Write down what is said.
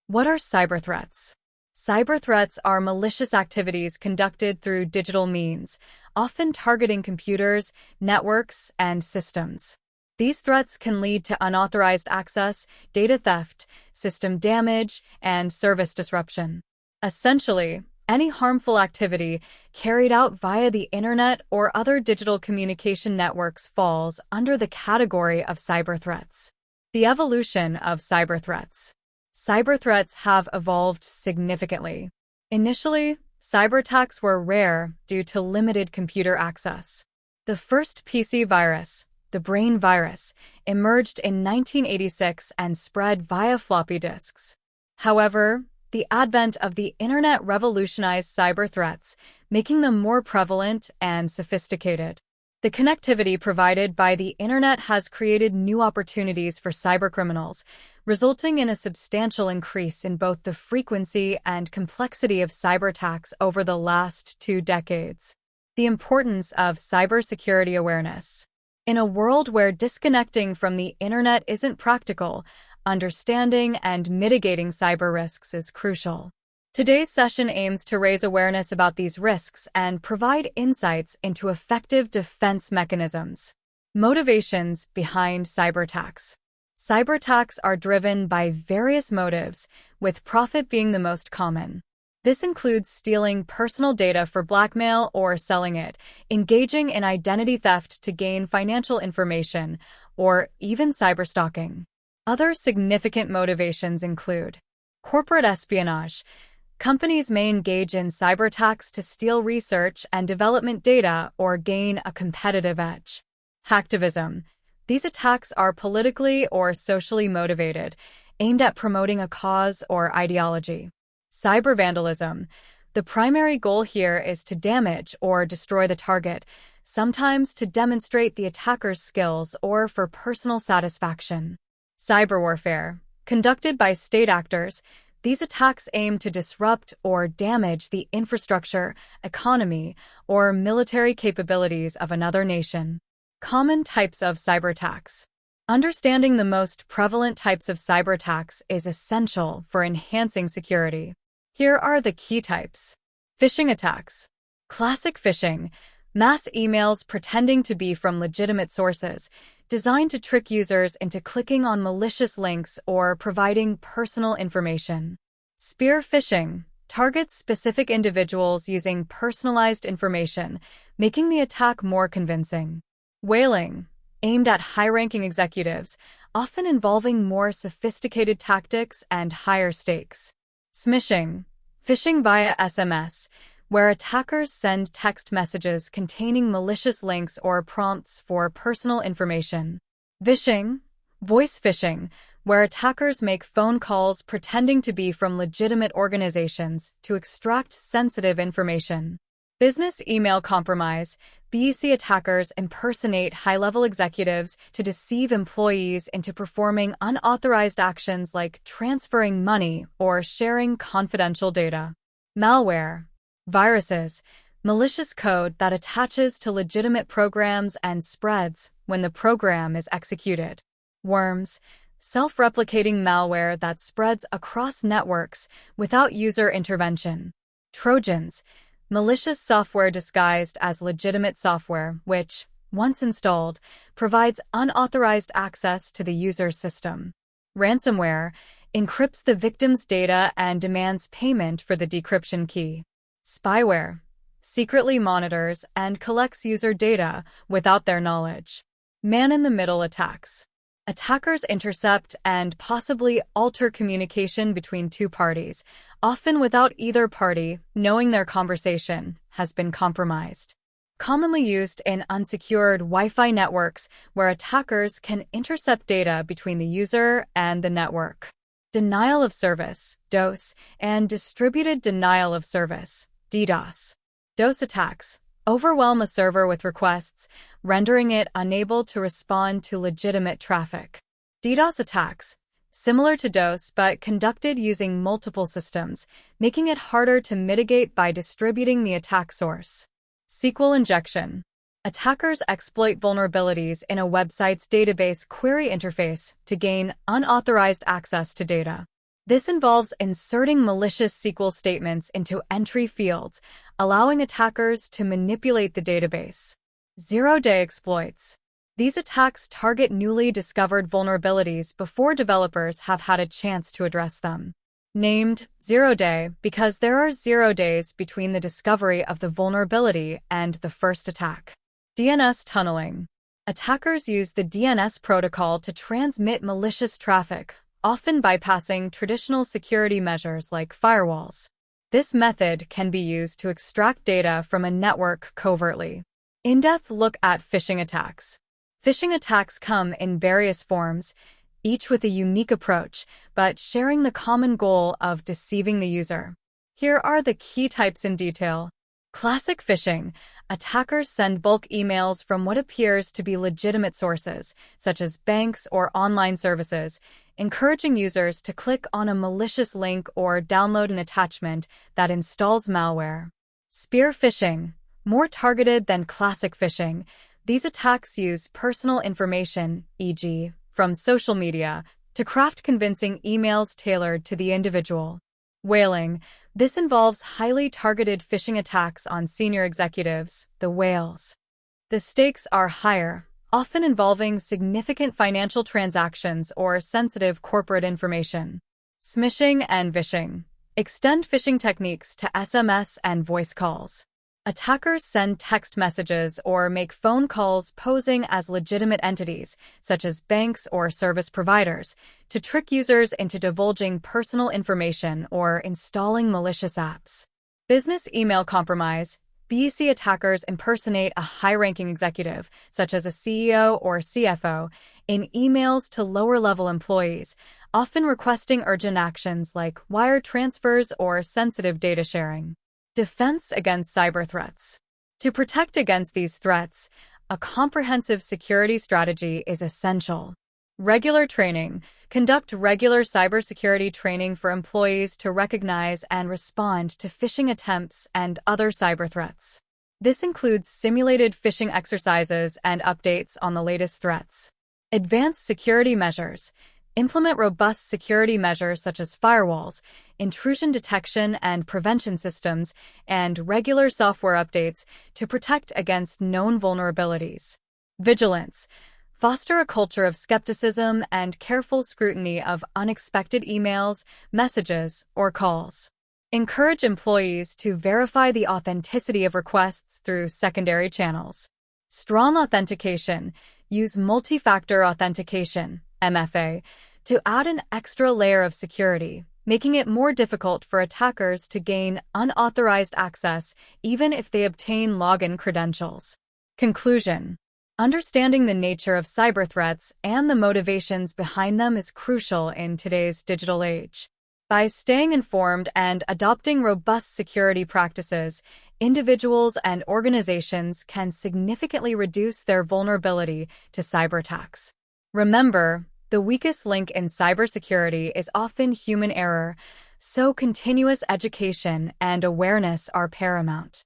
What are cyberthreats? Cyberthreats are malicious activities conducted through digital means, often targeting computers, networks, and systems. These threats can lead to unauthorized access, data theft, system damage, and service disruption. Essentially, any harmful activity carried out via the internet or other digital communication networks falls under the category of cyberthreats. The evolution of cyberthreats. Cyberthreats have evolved significantly. Initially, cyberattacks were rare due to limited computer access. The first PC virus, the brain virus, emerged in 1986 and spread via floppy disks. However, the advent of the internet revolutionized cyber threats, making them more prevalent and sophisticated. The connectivity provided by the internet has created new opportunities for cybercriminals, resulting in a substantial increase in both the frequency and complexity of cyberattacks over the last 2 decades. The importance of cybersecurity awareness. In a world where disconnecting from the internet isn't practical, understanding and mitigating cyber risks is crucial. Today's session aims to raise awareness about these risks and provide insights into effective defense mechanisms. Motivations behind cyberattacks. Cyberattacks are driven by various motives, with profit being the most common. This includes stealing personal data for blackmail or selling it, engaging in identity theft to gain financial information, or even cyberstalking. Other significant motivations include corporate espionage. Companies may engage in cyberattacks to steal research and development data or gain a competitive edge. Hacktivism. These attacks are politically or socially motivated, aimed at promoting a cause or ideology. Cybervandalism. The primary goal here is to damage or destroy the target, sometimes to demonstrate the attacker's skills or for personal satisfaction. Cyberwarfare. Conducted by state actors, these attacks aim to disrupt or damage the infrastructure, economy, or military capabilities of another nation. Common types of cyberattacks. Understanding the most prevalent types of cyberattacks is essential for enhancing security. Here are the key types. Phishing attacks. Classic phishing. Mass emails pretending to be from legitimate sources, designed to trick users into clicking on malicious links or providing personal information. Spear phishing targets specific individuals using personalized information, making the attack more convincing. Whaling, aimed at high-ranking executives, often involving more sophisticated tactics and higher stakes. Smishing, phishing via SMS, where attackers send text messages containing malicious links or prompts for personal information. Vishing, voice phishing, where attackers make phone calls pretending to be from legitimate organizations to extract sensitive information. Business email compromise. BEC attackers impersonate high-level executives to deceive employees into performing unauthorized actions like transferring money or sharing confidential data. Malware. Viruses, malicious code that attaches to legitimate programs and spreads when the program is executed. Worms, self-replicating malware that spreads across networks without user intervention. Trojans, malicious software disguised as legitimate software which, once installed, provides unauthorized access to the user's system. Ransomware, encrypts the victim's data and demands payment for the decryption key. Spyware, secretly monitors and collects user data without their knowledge. Man-in-the-middle attacks. Attackers intercept and possibly alter communication between two parties, often without either party knowing their conversation has been compromised. Commonly used in unsecured Wi-Fi networks where attackers can intercept data between the user and the network. Denial of service, DOS, and distributed denial of service, DDoS. DOS attacks overwhelm a server with requests, rendering it unable to respond to legitimate traffic. DDoS attacks, similar to DOS but conducted using multiple systems, making it harder to mitigate by distributing the attack source. SQL injection. Attackers exploit vulnerabilities in a website's database query interface to gain unauthorized access to data. This involves inserting malicious SQL statements into entry fields, allowing attackers to manipulate the database. Zero-day exploits. These attacks target newly discovered vulnerabilities before developers have had a chance to address them. Named zero-day because there are 0 days between the discovery of the vulnerability and the first attack. DNS tunneling. Attackers use the DNS protocol to transmit malicious traffic, often bypassing traditional security measures like firewalls. This method can be used to extract data from a network covertly. In-depth look at phishing attacks. Phishing attacks come in various forms, each with a unique approach, but sharing the common goal of deceiving the user. Here are the key types in detail. Classic phishing. Attackers send bulk emails from what appears to be legitimate sources, such as banks or online services, encouraging users to click on a malicious link or download an attachment that installs malware. Spear phishing. More targeted than classic phishing, these attacks use personal information, e.g., from social media, to craft convincing emails tailored to the individual. Whaling. This involves highly targeted phishing attacks on senior executives, the whales. The stakes are higher, often involving significant financial transactions or sensitive corporate information. Smishing and vishing. Extend phishing techniques to SMS and voice calls. Attackers send text messages or make phone calls posing as legitimate entities, such as banks or service providers, to trick users into divulging personal information or installing malicious apps. Business email compromise. BEC attackers impersonate a high-ranking executive, such as a CEO or CFO, in emails to lower-level employees, often requesting urgent actions like wire transfers or sensitive data sharing. Defense against cyber threats. To protect against these threats, a comprehensive security strategy is essential. Regular training. Conduct regular cybersecurity training for employees to recognize and respond to phishing attempts and other cyber threats. This includes simulated phishing exercises and updates on the latest threats. Advanced security measures. Implement robust security measures such as firewalls, intrusion detection and prevention systems, and regular software updates to protect against known vulnerabilities. Vigilance. Foster a culture of skepticism and careful scrutiny of unexpected emails, messages, or calls. Encourage employees to verify the authenticity of requests through secondary channels. Strong authentication. Use multi-factor authentication, MFA, to add an extra layer of security, making it more difficult for attackers to gain unauthorized access even if they obtain login credentials. Conclusion. Understanding the nature of cyber threats and the motivations behind them is crucial in today's digital age. By staying informed and adopting robust security practices, individuals and organizations can significantly reduce their vulnerability to cyber attacks. Remember, the weakest link in cybersecurity is often human error, so continuous education and awareness are paramount.